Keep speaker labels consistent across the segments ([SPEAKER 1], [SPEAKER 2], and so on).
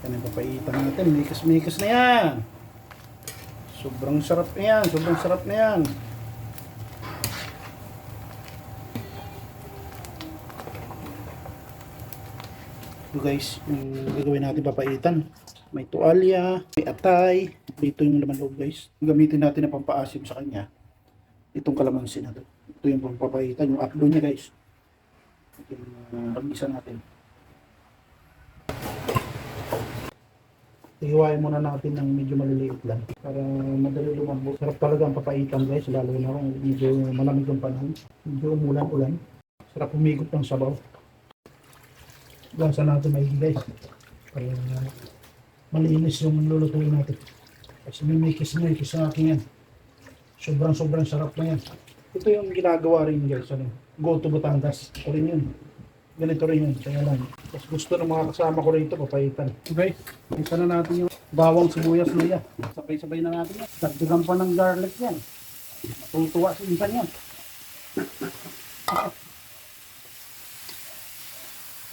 [SPEAKER 1] Yan ang papaitan natin. Mikas-mikas na yan. Sobrang sarap na yan. Sobrang sarap na yan. Ito guys, yung gagawin natin papaitan. May tuwalya, may atay. Dito yung laman loob guys. Gamitin natin na pampaasim sa kanya. Itong kalamansi na to. Ito yung pampapaitan. Yung upload niya guys. Yung pag-isa natin. Ihiwain muna natin ng medyo maliliit lang para madali lumambot. Sarap talaga ang papaitan guys, lalo na kung medyo malamig ang panahon. Medyo umulan-ulan. Sarap humigot ng sabaw. Gasa natin may guys. Para malinis yung lulutuin natin. Kasi may kis sa akin yan. Sobrang sarap na yan. Ito yung ginagawa rin guys. Ano? Go to Batangas. Ito rin yun. Ganito rin yun, kaya lang. Tapos gusto ng mga kasama ko rito, papaitan. Okay, isa na natin yung bawang sibuyas luya. Sabay-sabay na natin yan. Dagdagan pa ng garlic yan. Matutuwa si insan yan.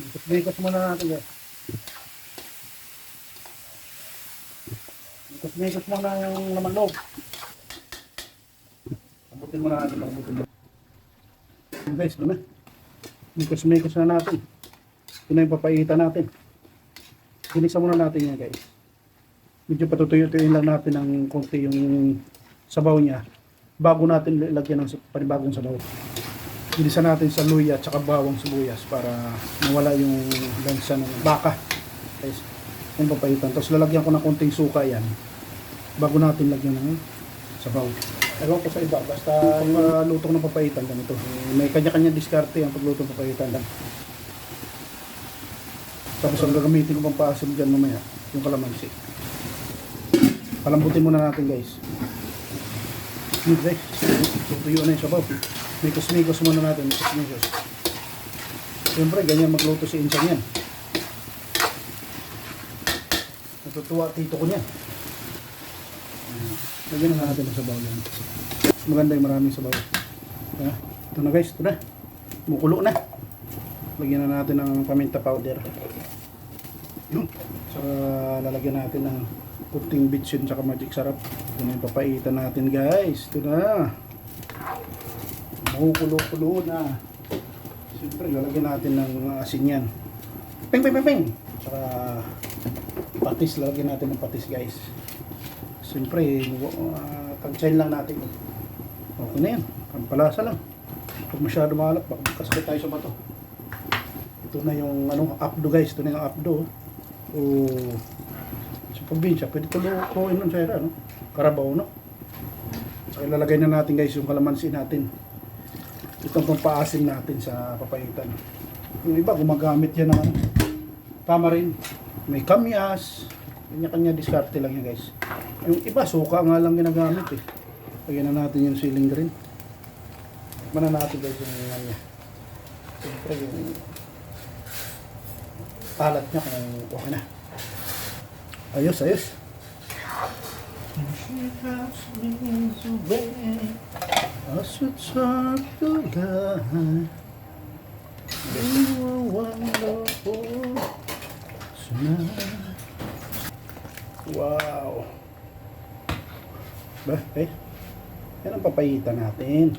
[SPEAKER 1] Ikot-ikot muna natin guys. Ikot-ikot muna yung laman loob. Pabutin muna natin, pabutin muna. Guys, ito na. Mikos-mikos na natin. Ito na yung papaitan natin. Ginisa muna natin yan guys. Medyo patutuyo-tuyoin lang natin ng konti yung sabaw niya bago natin ilagyan ng panibagong sabaw. Ginisa natin sa luya at saka bawang sibuyas para mawala yung lansa ng baka. Guys, yung papaitan. Tapos lalagyan ko ng konting suka yan bago natin lagyan ng sabaw. Ewan ko sa iba, basta pagluto ng papaitan ganito. May kanya-kanya diskarte ang pagluto ng papaitan lang. Tapos ang gagamitin ko pang paasim dyan mamaya, yung kalamansi. Palambutin muna natin guys. Yun guys, tutuyo na yung sabaw. Mikos-mikos muna natin, mikos-mikos. Siyempre, ganyan magluto si insan yan. Natutuwa tito ko niyan. Lagyan na natin ang sabaw yan. Maganda yung maraming sabaw. Ito na guys, ito na. Mukulo na. Lagyan na natin ng paminta powder. Yun. So, lalagyan natin ng kunting bitsin tsaka magic sarap. Ito na yung papaitan natin guys. Ito na. Mukulo-kulo na. Siyempre, lalagyan natin ng asin yan. Ping, ping, ping, ping. Tsaka patis. Lalagyan natin ng patis guys. Siyempre, tag-chain lang natin. Okay na yan. Pampalasa lang. Pag masyado maalat, baka kasakit tayo sa bato. Ito na yung updo guys. Ito na yung updo. O sa probinsya, pwede ito lukuin nun sa era. Karabaw, no? So, ilalagay na natin guys yung kalamansi natin. Itong pampaasim natin sa papaitan. Yung iba, gumagamit yan ng tamarin. May kamyas. Kanya-kanya diskarte lang yan guys. Yung iba, suka nga lang ginagamit eh. Lagyan na natin yung siling green. Tikman na natin guys yung nga niya. Siyempre yung talat niya kung okay na. Ayos, ayos. Asut sa tulay wonderful tonight. Wow. Ba, yan ang papaitan natin.